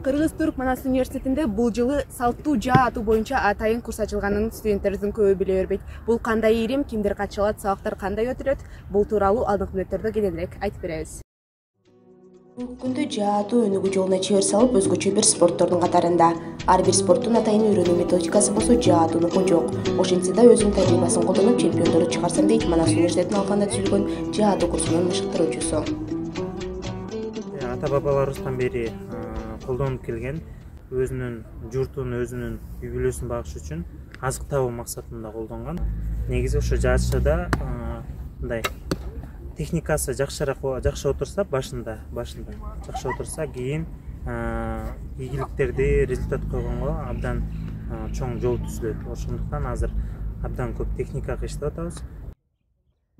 Кыргыз-Түрк Манас университетинде бул жылы салттуу жаа атуу боюнча атайын курс ачылганын студенттердин көбү биле бербейт. Бул кандай ийрим, кимдер катыша алат, сабактар кандай өтүлөт? Бул тууралуу алдыңкы мүнөттөрдө кененирээк айтып беребиз. Бүгүнкү күндө жаа атуу өнүгүү жолуна чебер салып, өзгөчө бир спорттордун катарында. Ар бир спорттун атайын үйрөнүү методикасы болсо жаа атуунуку жок. Ошентсе да өзүнүн тажрыйбасын колдонуп чемпиондорду чыгарсам дейт Манас университетинин алкагында түзүлгөн жаа атуу курсунун машыктыруучусу. Ата бабаларыбыздан бери колдонуп келген өзүнүн журтун, өзүнүн үй бүлөсүн багыш үчүн азык табуу максатында колдонгон. Негизи ошо жаачада мындай техникасы жакшы отурса, башында жакшы отурса, кийин ийгиликтерди результат койгонго абдан чоң жол түзүлөт. Ошондуктан азыр абдан көп техникага иштеп атабыз.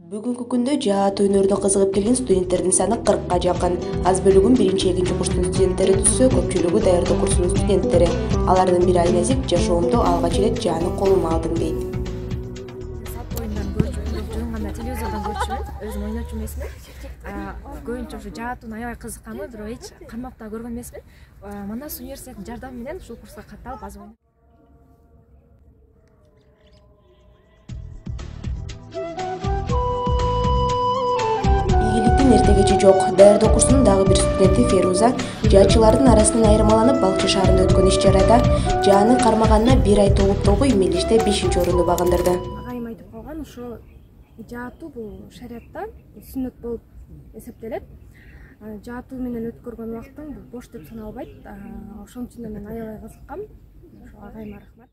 Бүгүнкү күндө жаа атуу өнөрүнө кызыгып келген студенттердин саны 40га жакын. Аз бөлүгүн 1-экинчи курстун студенттери түзсө, көпчүлүгү даярдоо курсунун студенттери. Алардын бири Айназик жашоомдо алгач эле жааны колума алдым дейт. Сап оюндан көрчүмүн, гана телевизордон көрчүмүн, өзүм ойночу эмесмин. Көбүнчө ошо жаа атууна аябай кызыкканмын, бирок эч кармап да көргөн эмесмин. Манас университетинин жардамы менен ушул курска катталып аз ойнойм. Эртегечи жок. Даярдоо курсунун дагы бир студенти Феруза жаачылардын арасынан айырмаланып, Балкчы шаарында өткөн иш-чарада жааны кармаганына 1 ай толуп эмелиште 5-орунду багындырды. Агайым айтып калган, ошо жаа атуу бул шариятта сүннөт болуп эсептелет. Жаа атуу менен өткөргөн убактың бош деп саналбайт. Ошон үчүн мен аябай кызыккам. Ошо агайыма рахмат.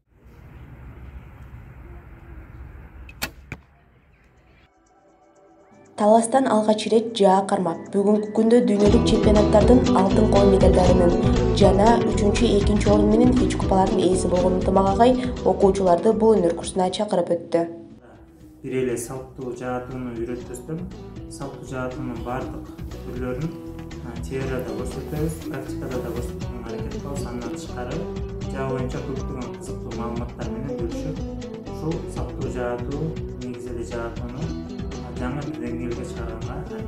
Таластан алгач ирет жаа кармап, бүгүнкү күндө дүйнөлүк чемпионаттардын алтын кол медалдарынын жана 3-2 орун менен эч купалардын ээси болгон Ынтымак агай окуучуларды бул өнөр курсуна чакырып өттү. Бир эле салттуу жаа атууну үйрөтөбүз. Салттуу жаа атуунун бардык түрлөрүн теорияда көрсөтөбүз, практикада да көрсөткөнгө аракет кылабыз. Андан тышкары жаа боюнча көптөгөн кызыктуу маалыматтар менен бөлүшүп, ушул салттуу жаа атуу, негизи эле жаа атууну жаңы деңгээлге чыгарганга